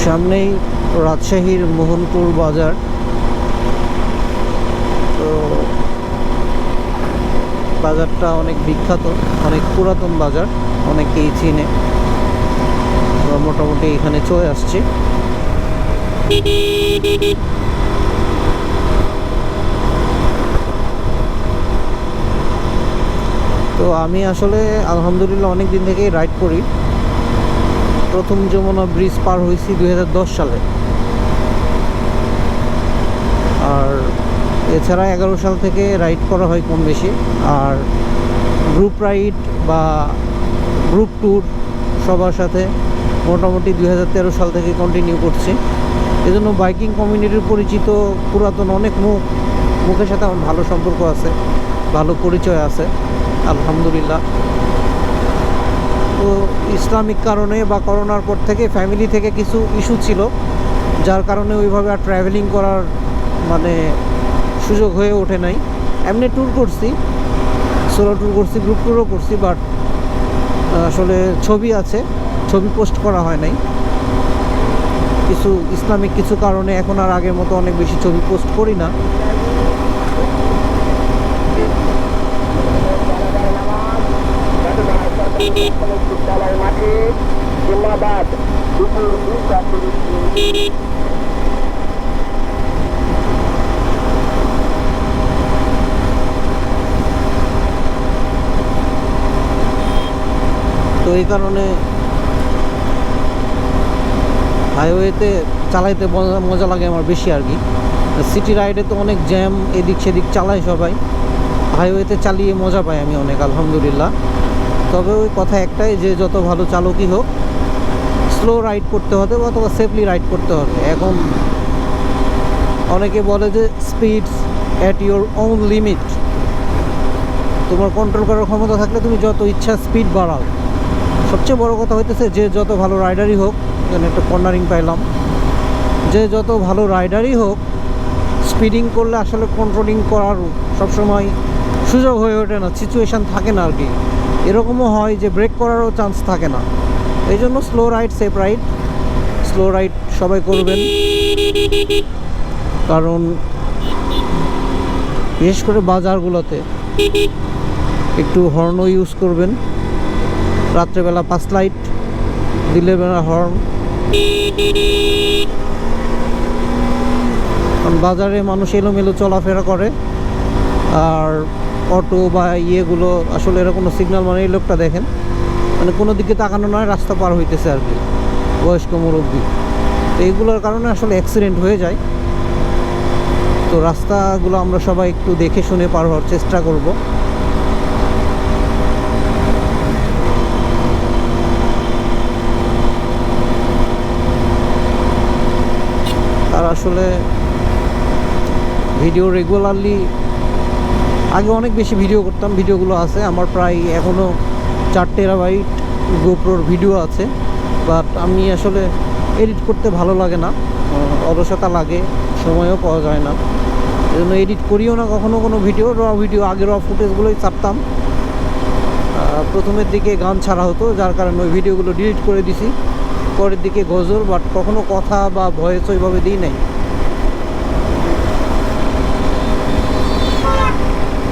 সামনেই রাজশাহীর মোহনপুর বাজার। তো বাজারটা অনেক বিখ্যাত, অনেক পুরাতন বাজার, অনেকেই চিনে। মোটামুটি এখানে চলে আসছি। তো আমি আসলে আলহামদুলিল্লাহ অনেক দিন থেকেই রাইড করি। প্রথম যমুনা ব্রিজ পার হয়েছি 2010 সালে, আর এছাড়া 11 সাল থেকে রাইড করা হয় কম বেশি। আর গ্রুপ রাইড বা গ্রুপ ট্যুর সবার সাথে মোটামুটি 2013 সাল থেকে কন্টিনিউ করছি। এজন্য বাইকিং কমিউনিটির পরিচিত পুরাতন অনেক মুখের সাথে আমার ভালো সম্পর্ক আছে, ভালো পরিচয় আছে আলহামদুলিল্লাহ। তো ইসলামিক কারণে বা করোনার পর থেকে ফ্যামিলি থেকে কিছু ইস্যু ছিল, যার কারণে ওইভাবে আর ট্রাভেলিং করার সুযোগ হয়ে ওঠে নাই। এমনি ট্যুর করছি, সোলো ট্যুর করছি, গ্রুপ ট্যুরও করছি, বাট আসলে ছবি আছে, ছবি পোস্ট করা হয় নাই। কিছু ইসলামিক কিছু কারণে এখন আর আগের মতো অনেক বেশি ছবি পোস্ট করি না। তো এই কারণে হাইওয়েতে চালাইতে মজা লাগে আমার বেশি আর কি। সিটি রাইডে তো অনেক জ্যাম, এদিক সেদিক চালায় সবাই। হাইওয়েতে চালিয়ে মজা পাই আমি অনেক আলহামদুলিল্লাহ। তবে ওই কথা একটাই যে যত ভালো চালকই হোক, স্লো রাইড করতে হবে অথবা সেফলি রাইড করতে হবে। এখন অনেকে বলে যে speed at your own limit. তোমার কন্ট্রোল করার ক্ষমতা থাকলে তুমি যত ইচ্ছা স্পিড বাড়াও। সবচেয়ে বড় কথা হইতেছে যে যত ভালো রাইডারই হোক, এখানে একটা কর্নারিং পাইলাম, যে যত ভালো রাইডারই হোক, স্পিডিং করলে আসলে কন্ট্রোলিং করার সবসময় সুযোগ হয়ে ওঠে না, সিচুয়েশান থাকে না আর কি। এরকমও হয় যে ব্রেক করারও চান্স থাকে না। এই জন্য slow ride safe ride, slow ride সবাই করবেন। কারণ বিশেষ করে বাজারগুলোতে একটু হর্নও ইউজ করবেন। রাত্রেবেলা পাস লাইট, দিনের বেলা হর্ন। কারণ বাজারে মানুষ এলোমেলো চলাফেরা করে, আর অটো বা ইয়েগুলো আসলে এরা কোনো সিগন্যাল, মানে এই লোকটা দেখেন, মানে কোনো দিকে তাকানো নয়, রাস্তা পার হইতেছে আর কি, বয়স্ক মুরব্বী। তো এইগুলোর কারণে আসলে অ্যাক্সিডেন্ট হয়ে যায়। তো রাস্তাগুলো আমরা সবাই একটু দেখে শুনে পার হওয়ার চেষ্টা করব। আর আসলে ভিডিও রেগুলারলি আগে অনেক বেশি ভিডিও করতাম, ভিডিওগুলো আছে আমার প্রায় এখনও 4 টেরাবাইট গোপ্রোর ভিডিও আছে। বাট আমি আসলে এডিট করতে ভালো লাগে না, অলসতা লাগে, সময়ও পাওয়া যায় না, এই জন্য এডিট করিও না কখনো কোনো ভিডিও। ভিডিও আগে ফুটেজগুলোই ছাড়তাম। প্রথমের দিকে গান ছাড়া হতো, যার কারণে ওই ভিডিওগুলো ডিলিট করে দিছি। পরের দিকে গজল, বাট কখনো কথা বা ভয়েস ওইভাবে দিই নাই।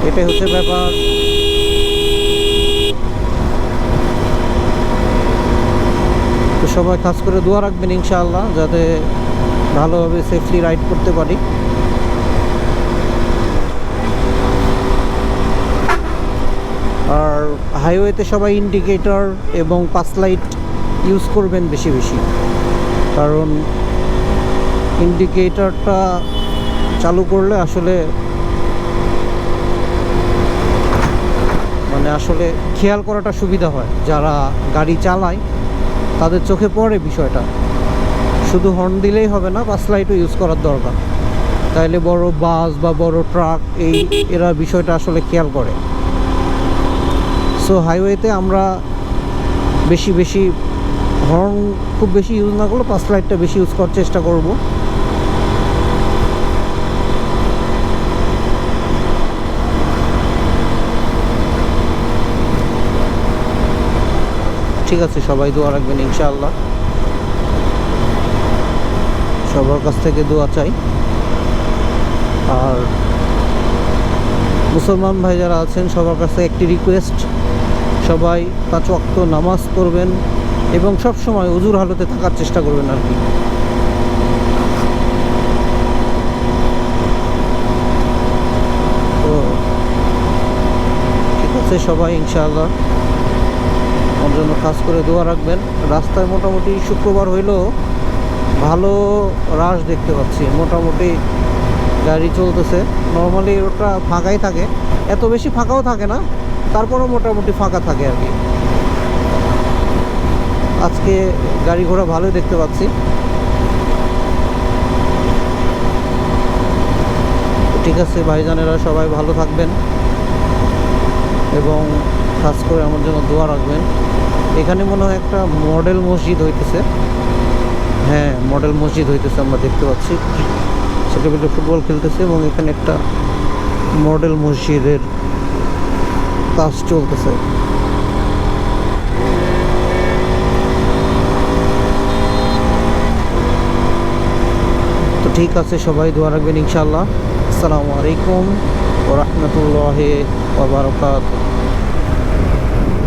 এটাই হচ্ছে ব্যাপার। তো সবাই খাস করে দোয়া রাখবেন ইনশাআল্লাহ, যাতে ভালোভাবে সেফলি রাইড করতে পারি। আর হাইওয়েতে সবাই ইন্ডিকেটর এবং পাস লাইট ইউজ করবেন বেশি বেশি, কারণ ইন্ডিকেটরটা চালু করলে আসলে আসলে খেয়াল করাটা সুবিধা হয়। যারা গাড়ি চালায় তাদের চোখে পড়ে বিষয়টা। শুধু হর্ন দিলেই হবে না, পাস লাইটও ইউজ করার দরকার, তাইলে বড় বাস বা বড় ট্রাক এরা বিষয়টা আসলে খেয়াল করে। সো হাইওয়েতে আমরা বেশি বেশি হর্ন খুব বেশি ইউজ না করলে পাস লাইটটা বেশি ইউজ করার চেষ্টা করব। ঠিক আছে, সবাই দোয়া রাখবেন ইনশাআল্লাহ। সবার কাছ থেকে দোয়া চাই। আর মুসলমান ভাই যারা আছেন সবার কাছে একটি রিকোয়েস্ট, সবাই 5 ওয়াক্ত নামাজ পড়বেন এবং সব সময় ওযুর হালতে থাকার চেষ্টা করবেন আর কি। তো ঠিক আছে, সবাই ইনশাআল্লাহ আমার জন্য খাস করে দোয়া রাখবেন। রাস্তায় মোটামুটি শুক্রবার হইলেও ভালো রাশ দেখতে পাচ্ছি, মোটামুটি গাড়ি চলতেছে। নর্মালি রোডটা ফাঁকাই থাকে, এত বেশি ফাঁকাও থাকে না, তারপরেও মোটামুটি ফাঁকা থাকে আর কি। আজকে গাড়ি ঘোড়া ভালোই দেখতে পাচ্ছি। ঠিক আছে ভাইজানেরা, সবাই ভালো থাকবেন এবং খাস করে আমার জন্য দোয়া রাখবেন। এখানে মনে হয় একটা মডেল মসজিদ হইতেছে, হ্যাঁ মডেল মসজিদ হইতেছে, আমরা দেখতে পাচ্ছি ছেলেপেলে ফুটবল খেলতেছে এবং এখানে একটা মডেল মসজিদের কাজ চলতেছে। তো ঠিক আছে, সবাই দোয়া রাখবেন ইনশাআল্লাহ। আসসালামু আলাইকুম ওয়া রাহমাতুল্লাহি ওয়া বারাকাতুহু।